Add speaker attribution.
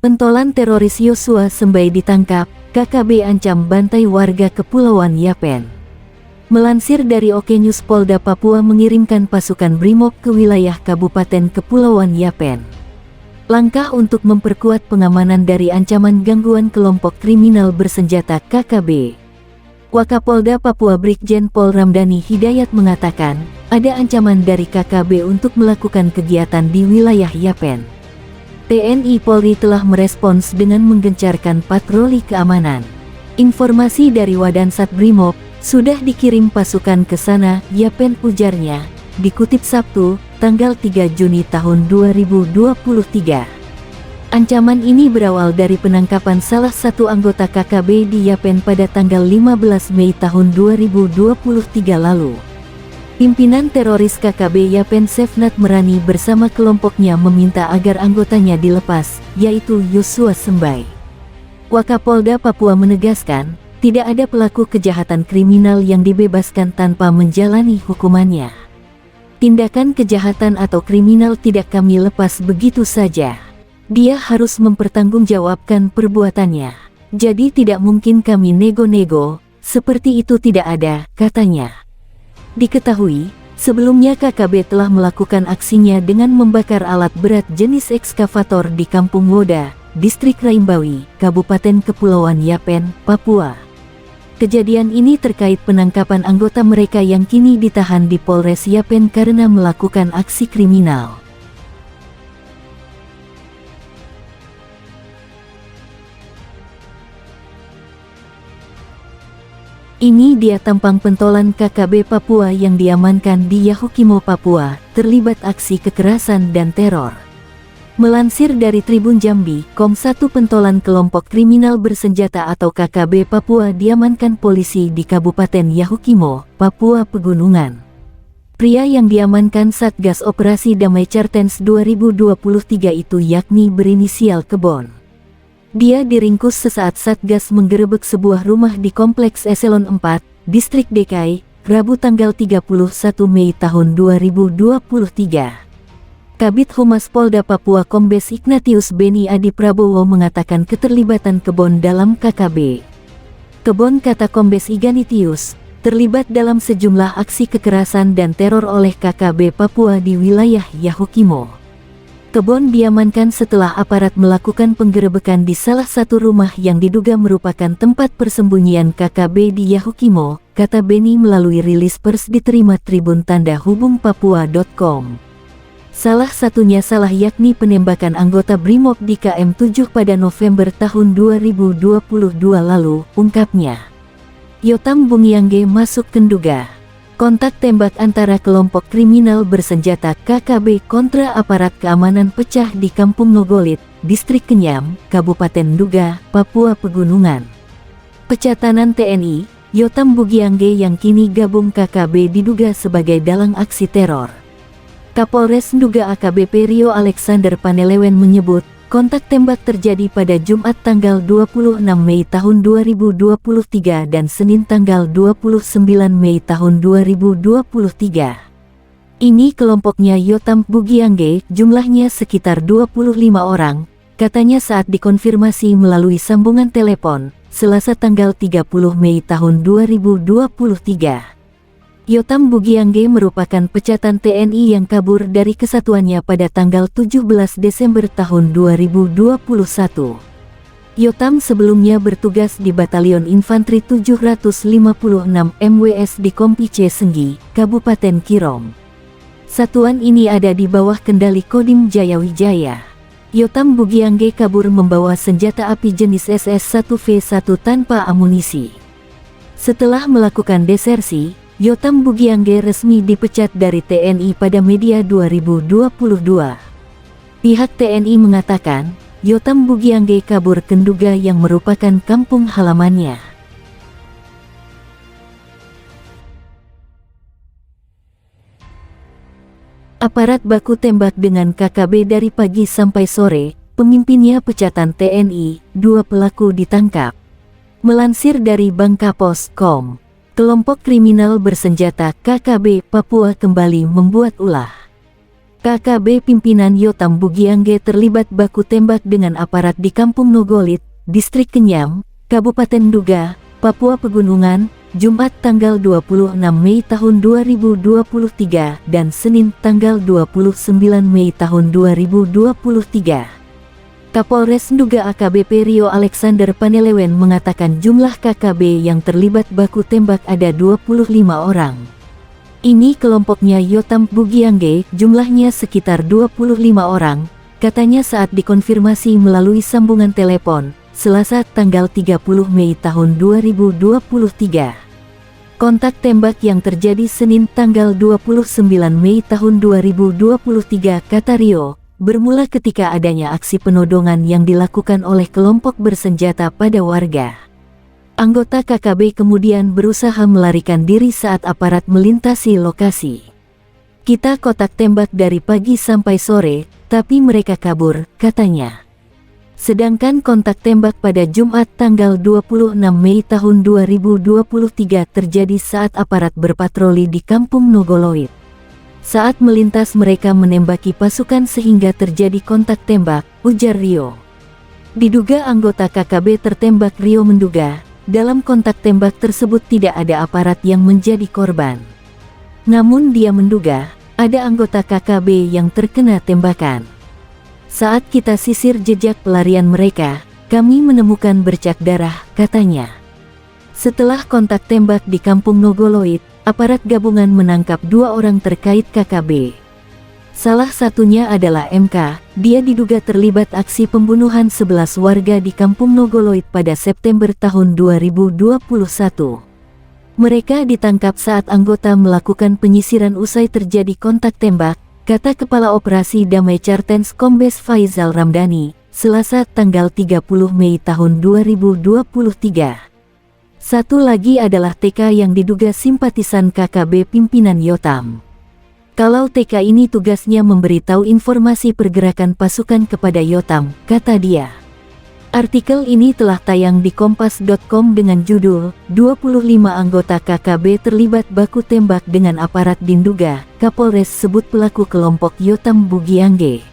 Speaker 1: Pentolan teroris Yosua Sembai ditangkap, KKB ancam bantai warga Kepulauan Yapen. Melansir dari Oke News, Polda Papua mengirimkan pasukan Brimob ke wilayah Kabupaten Kepulauan Yapen. Langkah untuk memperkuat pengamanan dari ancaman gangguan kelompok kriminal bersenjata KKB. Wakapolda Papua Brigjen Pol Ramdhani Hidayat mengatakan, ada ancaman dari KKB untuk melakukan kegiatan di wilayah Yapen. TNI Polri telah merespons dengan menggencarkan patroli keamanan. Informasi dari Wadansat Brimob, sudah dikirim pasukan ke sana, Yapen, ujarnya, dikutip Sabtu, tanggal 3 Juni tahun 2023. Ancaman ini berawal dari penangkapan salah satu anggota KKB di Yapen pada tanggal 15 Mei tahun 2023 lalu. Pimpinan teroris KKB Yapen Sefnat Merani bersama kelompoknya meminta agar anggotanya dilepas, yaitu Yosua Sembai. Wakapolda Papua menegaskan, tidak ada pelaku kejahatan kriminal yang dibebaskan tanpa menjalani hukumannya. Tindakan kejahatan atau kriminal tidak kami lepas begitu saja. Dia harus mempertanggungjawabkan perbuatannya. Jadi tidak mungkin kami nego-nego, seperti itu tidak ada, katanya. Diketahui, sebelumnya KKB telah melakukan aksinya dengan membakar alat berat jenis ekskavator di Kampung Woda, Distrik Raimbawi, Kabupaten Kepulauan Yapen, Papua. Kejadian ini terkait penangkapan anggota mereka yang kini ditahan di Polres Yapen karena melakukan aksi kriminal. Ini dia tampang pentolan KKB Papua yang diamankan di Yahukimo, Papua, terlibat aksi kekerasan dan teror. Melansir dari Tribun Jambi, satu pentolan kelompok kriminal bersenjata atau KKB Papua diamankan polisi di Kabupaten Yahukimo, Papua Pegunungan. Pria yang diamankan Satgas Operasi Damai Cartens 2023 itu yakni berinisial Kebon. Dia diringkus sesaat Satgas menggerebek sebuah rumah di Kompleks Eselon 4, Distrik DKI, Rabu tanggal 31 Mei tahun 2023. Kabid Humas Polda Papua Kombes Ignatius Beni Adi Prabowo mengatakan keterlibatan Kebon dalam KKB. Kebon, kata Kombes Ignatius, terlibat dalam sejumlah aksi kekerasan dan teror oleh KKB Papua di wilayah Yahukimo. Kebon diamankan setelah aparat melakukan penggerebekan di salah satu rumah yang diduga merupakan tempat persembunyian KKB di Yahukimo, kata Beni melalui rilis pers diterima Tribun Tanda Hubung Papua.com. Salah satunya yakni penembakan anggota Brimob di KM7 pada November tahun 2022 lalu, ungkapnya. Yotam Bungyangge masuk Kenduga. Kontak tembak antara kelompok kriminal bersenjata KKB kontra aparat keamanan pecah di Kampung Nogolit, Distrik Kenyam, Kabupaten Nduga, Papua Pegunungan. Pecatanan TNI, Yotam Bungyangge yang kini gabung KKB diduga sebagai dalang aksi teror. Kapolres Nduga AKBP Rio Alexander Panelewen menyebut, kontak tembak terjadi pada Jumat tanggal 26 Mei tahun 2023 dan Senin tanggal 29 Mei tahun 2023. Ini kelompoknya Yotam Bungyangge, jumlahnya sekitar 25 orang, katanya saat dikonfirmasi melalui sambungan telepon, Selasa tanggal 30 Mei tahun 2023. Yotam Bungyangge merupakan pecatan TNI yang kabur dari kesatuannya pada tanggal 17 Desember tahun 2021. Yotam sebelumnya bertugas di Batalion Infanteri 756 MWS di Kompice Senggi, Kabupaten Kirom. Satuan ini ada di bawah kendali Kodim Jayawijaya. Yotam Bungyangge kabur membawa senjata api jenis SS-1V1 tanpa amunisi. Setelah melakukan desersi, Yotam Bungyangge resmi dipecat dari TNI pada Media 2022. Pihak TNI mengatakan, Yotam Bungyangge kabur ke Nduga yang merupakan kampung halamannya. Aparat baku tembak dengan KKB dari pagi sampai sore, pemimpinnya pecatan TNI, 2 pelaku ditangkap. Melansir dari Bangkapos.com, kelompok kriminal bersenjata KKB Papua kembali membuat ulah. KKB pimpinan Yotam Bugiangge terlibat baku tembak dengan aparat di Kampung Nogolit, Distrik Kenyam, Kabupaten Nduga, Papua Pegunungan, Jumat tanggal 26 Mei tahun 2023 dan Senin tanggal 29 Mei tahun 2023. Kapolres Nduga AKBP Rio Alexander Panelewen mengatakan jumlah KKB yang terlibat baku tembak ada 25 orang. Ini kelompoknya Yotam Bugiangge, jumlahnya sekitar 25 orang, katanya saat dikonfirmasi melalui sambungan telepon, Selasa tanggal 30 Mei tahun 2023. Kontak tembak yang terjadi Senin tanggal 29 Mei tahun 2023 kata Rio, bermula ketika adanya aksi penodongan yang dilakukan oleh kelompok bersenjata pada warga. Anggota KKB kemudian berusaha melarikan diri saat aparat melintasi lokasi. Kita kotak tembak dari pagi sampai sore, tapi mereka kabur, katanya. Sedangkan kontak tembak pada Jumat tanggal 26 Mei tahun 2023 terjadi saat aparat berpatroli di Kampung Nogoloit. Saat melintas mereka menembaki pasukan sehingga terjadi kontak tembak, ujar Rio. Diduga anggota KKB tertembak. Rio menduga, dalam kontak tembak tersebut tidak ada aparat yang menjadi korban. Namun dia menduga, ada anggota KKB yang terkena tembakan. Saat kita sisir jejak pelarian mereka, kami menemukan bercak darah, katanya. Setelah kontak tembak di Kampung Nogoloit, aparat gabungan menangkap 2 orang terkait KKB. Salah satunya adalah MK, dia diduga terlibat aksi pembunuhan 11 warga di Kampung Nogoloit pada September tahun 2021. Mereka ditangkap saat anggota melakukan penyisiran usai terjadi kontak tembak, kata Kepala Operasi Damai Cartens Kombes Faizal Ramdhani, Selasa tanggal 30 Mei tahun 2023. Satu lagi adalah TK yang diduga simpatisan KKB pimpinan Yotam. Kalau TK ini tugasnya memberitahu informasi pergerakan pasukan kepada Yotam, kata dia. Artikel ini telah tayang di kompas.com dengan judul, 25 anggota KKB terlibat baku tembak dengan aparat di Nduga, Kapolres sebut pelaku kelompok Yotam Bugiangge.